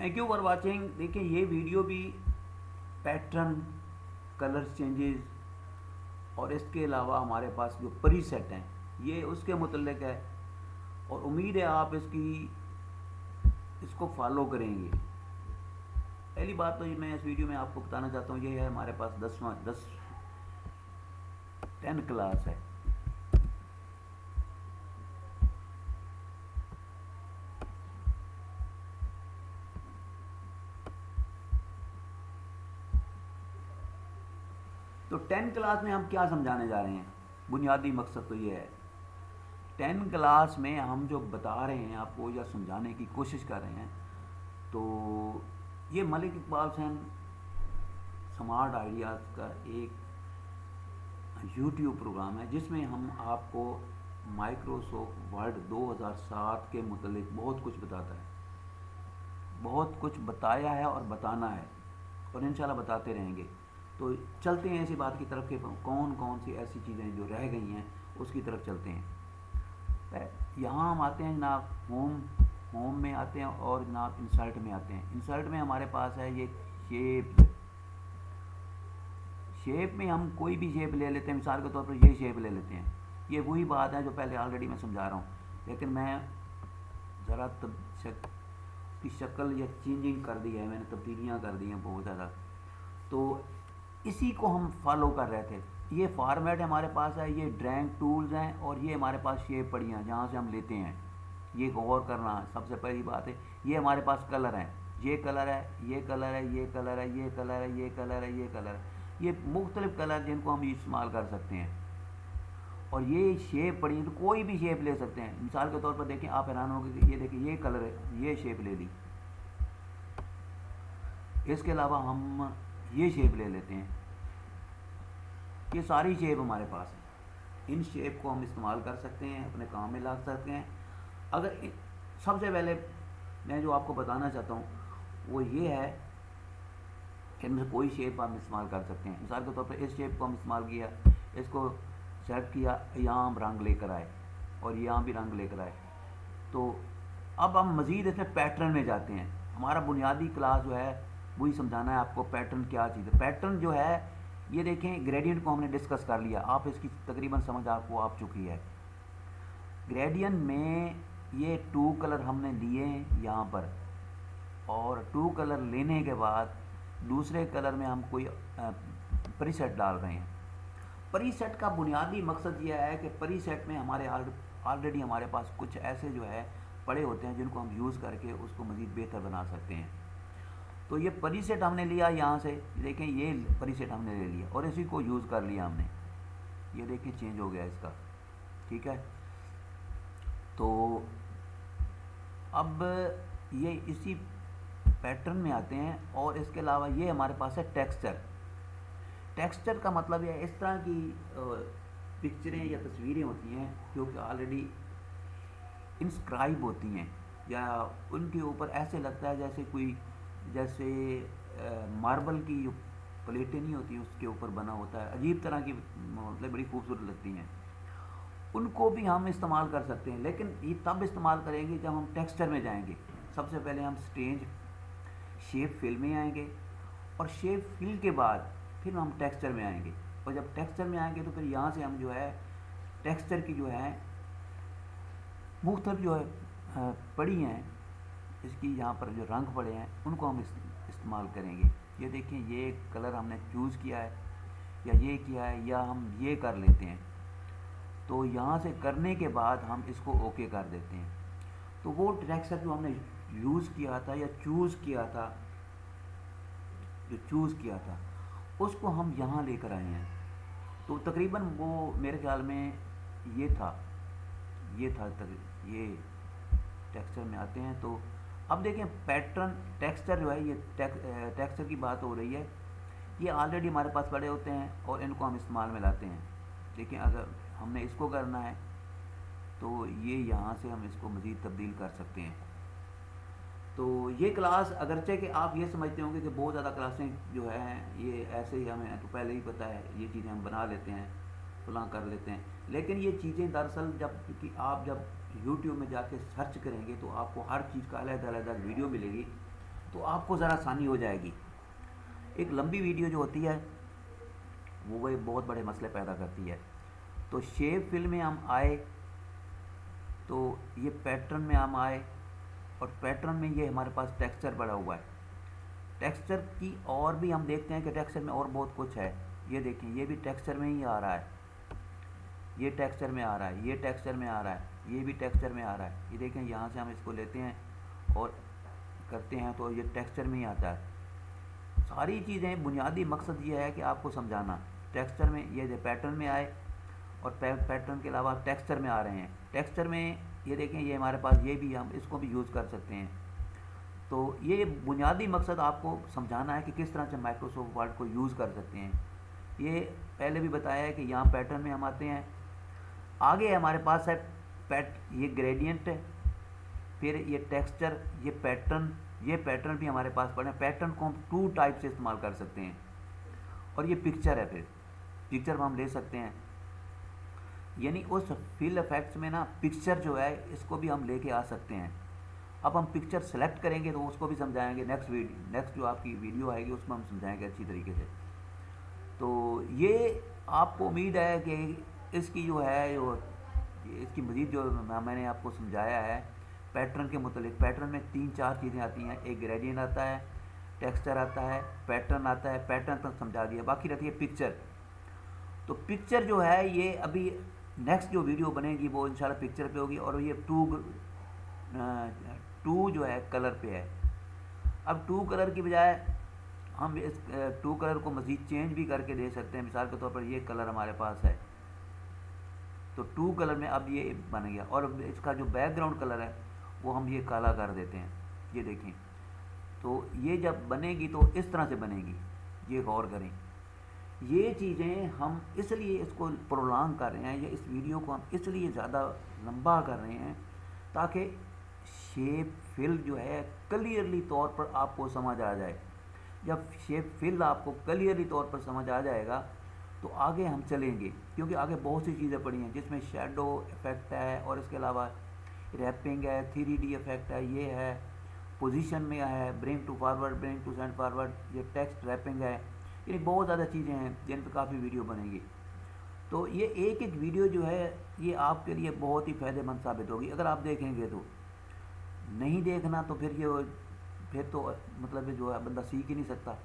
Thank you for watching. देखिए ये video भी पैटर्न, कलर चेंजेस और इसके अलावा हमारे पास जो प्रीसेट हैं ये उसके मुतल्लिक है, और उम्मीद है आप इसको फॉलो करेंगे। पहली बात तो ये मैं इस वीडियो में आपको बताना चाहता हूँ, ये है हमारे पास 10 क्लास है। तो 10 क्लास में हम क्या समझाने जा रहे हैं, बुनियादी मकसद तो ये है। 10 क्लास में हम जो बता रहे हैं आपको या समझाने की कोशिश कर रहे हैं, तो ये मलिक इकबाल हुसैन स्मार्ट आइडियाज़ का एक यूट्यूब प्रोग्राम है जिसमें हम आपको माइक्रोसॉफ्ट वर्ड 2007 के मुतल्लिक बहुत कुछ बताता है, बहुत कुछ बताया है और बताना है, और इंशाल्लाह बताते रहेंगे। तो चलते हैं ऐसी बात की तरफ कि कौन कौन सी ऐसी चीज़ें जो रह गई हैं उसकी तरफ चलते हैं। यहाँ हम आते हैं जनाब होम में आते हैं, और जनाब इंसर्ट में आते हैं। इंसर्ट में हमारे पास है ये शेप में हम कोई भी शेप ले लेते हैं। मिसाल के तौर पर ये शेप ले लेते हैं। ये वही बात है जो पहले ऑलरेडी मैं समझा रहा हूँ, लेकिन मैं ज़रा की शक्ल या चेंजिंग कर दी है, मैंने तब्दीलियाँ कर दी हैं बहुत ज़्यादा। तो इसी को हम फॉलो कर रहे थे। ये फॉर्मेट हमारे पास है, ये ड्राइंग टूल्स हैं, और ये हमारे पास शेप पड़ी हैं जहाँ से हम लेते हैं। ये गौर करना है, सबसे पहली बात है। ये हमारे पास कलर हैं, ये कलर है, ये कलर है, ये कलर है, ये कलर है, ये कलर है, ये कलर है। ये मुख्तलिफ कलर जिनको हम इस्तेमाल कर सकते हैं। और ये शेप पड़ी है, तो कोई भी शेप ले सकते हैं। मिसाल के तौर पर देखें, आप हैरान होंगे कि ये देखिए ये कलर है, ये शेप ले ली। इसके अलावा हम ये शेप ले लेते हैं। ये सारी शेप हमारे पास है। इन शेप को हम इस्तेमाल कर सकते हैं, अपने काम में ला सकते हैं। अगर सबसे पहले मैं जो आपको बताना चाहता हूँ वो ये है कि इनमें कोई शेप हम इस्तेमाल कर सकते हैं। मिसाल के तौर पर इस शेप को हम इस्तेमाल किया, इसको सेलेक्ट किया, यहाँ हम रंग लेकर आए और यहाँ भी रंग लेकर आए। तो अब हम मज़ीद इसमें पैटर्न में जाते हैं। हमारा बुनियादी क्लास जो है वही समझाना है आपको पैटर्न क्या चीज़ है। पैटर्न जो है ये देखें, ग्रेडियंट को हमने डिस्कस कर लिया, आप इसकी तकरीबन समझ आपको आ चुकी है। ग्रेडियंट में ये 2 कलर हमने लिए यहाँ पर, और 2 कलर लेने के बाद दूसरे कलर में हम कोई प्रीसेट डाल रहे हैं। प्रीसेट का बुनियादी मकसद यह है कि प्रीसेट में हमारे ऑलरेडी हमारे पास कुछ ऐसे जो है पड़े होते हैं जिनको हम यूज़ करके उसको मज़ीद बेहतर बना सकते हैं। तो ये प्रीसेट हमने लिया यहाँ से, देखें ये प्रीसेट हमने ले लिया और इसी को यूज़ कर लिया हमने। ये देखें चेंज हो गया इसका, ठीक है। तो अब ये इसी पैटर्न में आते हैं, और इसके अलावा ये हमारे पास है टेक्सचर। टेक्सचर का मतलब यह इस तरह की पिक्चरें या तस्वीरें होती हैं जो कि ऑलरेडी इंस्क्राइब होती हैं, या उनके ऊपर ऐसे लगता है जैसे मार्बल की जो प्लेटें नहीं होती उसके ऊपर बना होता है, अजीब तरह की, मतलब बड़ी खूबसूरत लगती हैं। उनको भी हम इस्तेमाल कर सकते हैं, लेकिन ये तब इस्तेमाल करेंगे जब हम टेक्सचर में जाएंगे। सबसे पहले हम स्टेज शेप फिल में आएंगे, और शेप फिल के बाद फिर हम टेक्सचर में आएंगे। और जब टेक्सचर में आएंगे तो फिर यहाँ से हम जो है टेक्सचर की जो है मुख्तलिफ जो है पड़ी हैं, इसकी यहाँ पर जो रंग पड़े हैं उनको हम इस्तेमाल करेंगे। ये देखें, ये कलर हमने चूज़ किया है या ये किया है, या हम ये कर लेते हैं। तो यहाँ से करने के बाद हम इसको ओके कर देते हैं। तो वो टेक्सचर जो हमने यूज़ किया था या चूज़ किया था उसको हम यहाँ लेकर आए हैं। तो तकरीबन वो मेरे ख्याल में ये था ये टेक्सचर में आते हैं। तो अब देखें पैटर्न टेक्सचर जो है, ये टेक्सचर की बात हो रही है। ये ऑलरेडी हमारे पास पड़े होते हैं और इनको हम इस्तेमाल में लाते हैं। देखिए, अगर हमने इसको करना है तो ये यहाँ से हम इसको मज़ीद तब्दील कर सकते हैं। तो ये क्लास, अगरचे कि आप ये समझते होंगे कि बहुत ज़्यादा क्लासें जो है ये ऐसे ही हमें तो पहले ही पता है, ये चीज़ें हम बना लेते हैं, फलां कर लेते हैं। लेकिन ये चीज़ें दरअसल जब YouTube में जाके सर्च करेंगे तो आपको हर चीज़ का अलग अलग वीडियो मिलेगी, तो आपको ज़रा आसानी हो जाएगी। एक लंबी वीडियो जो होती है वो बहुत बड़े मसले पैदा करती है। तो शेप फिल में हम आए तो ये पैटर्न में हम आए, और पैटर्न में ये हमारे पास टेक्सचर पड़ा हुआ है। टेक्सचर की और भी हम देखते हैं कि टेक्सचर में और बहुत कुछ है। ये देखें, ये भी टेक्सचर में ही आ रहा है, ये टेक्सचर में आ रहा है, ये टेक्सचर में आ रहा है, ये भी टेक्सचर में आ रहा है। ये देखें, यहाँ से हम इसको लेते हैं और करते हैं तो ये टेक्सचर में ही आता है। सारी चीज़ें, बुनियादी मकसद ये है कि आपको समझाना। टेक्सचर में ये पैटर्न में आए और पैटर्न के अलावा टेक्सचर में आ रहे हैं। टेक्सचर में ये देखें, ये हमारे पास ये भी, हम इसको भी यूज़ कर सकते हैं। तो ये बुनियादी मकसद आपको समझाना है कि किस तरह से माइक्रोसॉफ्ट वर्ड को यूज़ कर सकते हैं। ये पहले भी बताया है कि यहाँ पैटर्न में हम आते हैं। आगे हमारे पास है ये ग्रेडियंट है, फिर ये टेक्सचर, ये पैटर्न भी हमारे पास पड़े। पैटर्न को हम 2 टाइप से इस्तेमाल कर सकते हैं। और ये पिक्चर है, फिर पिक्चर हम ले सकते हैं, यानी उस फिल इफेक्ट्स में ना पिक्चर जो है इसको भी हम लेके आ सकते हैं। अब हम पिक्चर सेलेक्ट करेंगे तो उसको भी समझाएंगे। नेक्स्ट जो आपकी वीडियो आएगी उसमें हम समझाएंगे अच्छी तरीके से। तो ये आपको उम्मीद है कि इसकी जो है इसकी मज़ीद जो मैंने आपको समझाया है पैटर्न के मुतालिक। पैटर्न में 3-4 चीज़ें आती हैं। एक ग्रेडियंट आता है, टेक्सचर आता है, पैटर्न आता है। पैटर्न तक समझा दिया, बाकी रहती है पिक्चर। तो पिक्चर जो है ये अभी नेक्स्ट जो वीडियो बनेगी वो इंशाल्लाह पिक्चर पे होगी। और ये 2 जो है कलर पे है। अब 2 कलर की बजाय हम इस 2 कलर को मज़ीद चेंज भी करके दे सकते हैं। मिसाल के तौर पर ये कलर हमारे पास है तो 2 कलर में अब ये बन गया। और इसका जो बैकग्राउंड कलर है वो हम ये काला कर देते हैं। ये देखें, तो ये जब बनेगी तो इस तरह से बनेगी। ये गौर करें, ये चीज़ें हम इसलिए इसको प्रोलॉन्ग कर रहे हैं, या इस वीडियो को हम इसलिए ज़्यादा लंबा कर रहे हैं ताकि शेप फिल जो है क्लियरली तौर पर आपको समझ आ जाए। जब शेप फिल आपको क्लियरली तौर पर समझ आ जाएगा तो आगे हम चलेंगे, क्योंकि आगे बहुत सी चीज़ें पड़ी हैं जिसमें शेडो इफेक्ट है, और इसके अलावा रैपिंग है, 3D इफेक्ट है, ये है पोजीशन में है, bring to forward, bring to send forward, ये टेक्स्ट रैपिंग है। यानी बहुत ज़्यादा चीज़ें हैं जिन पर काफ़ी वीडियो बनेगी। तो ये एक एक वीडियो जो है ये आपके लिए बहुत ही फ़ायदेमंद साबित होगी अगर आप देखेंगे। तो नहीं देखना तो फिर तो मतलब जो है बंदा सीख ही नहीं सकता।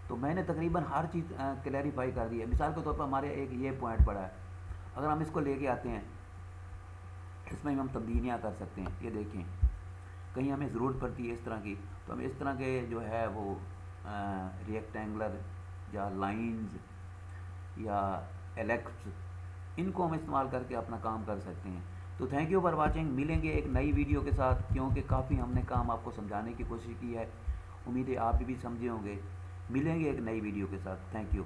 तो मैंने तकरीबन हर चीज़ क्लैरिफाई कर दी है। मिसाल के तौर पर हमारे एक ये पॉइंट पड़ा है, अगर हम इसको लेके आते हैं, इसमें हम तब्दीलियाँ कर सकते हैं। ये देखें, कहीं हमें ज़रूरत पड़ती है इस तरह की, तो हम इस तरह के जो है वो रेक्टेंगुलर या लाइंस या एलेक्स, इनको हम इस्तेमाल करके अपना काम कर सकते हैं। तो थैंक यू फॉर वाचिंग। मिलेंगे एक नई वीडियो के साथ, क्योंकि काफ़ी हमने काम आपको समझाने की कोशिश की है। उम्मीद है आप भी समझे होंगे। मिलेंगे एक नई वीडियो के साथ। Thank you.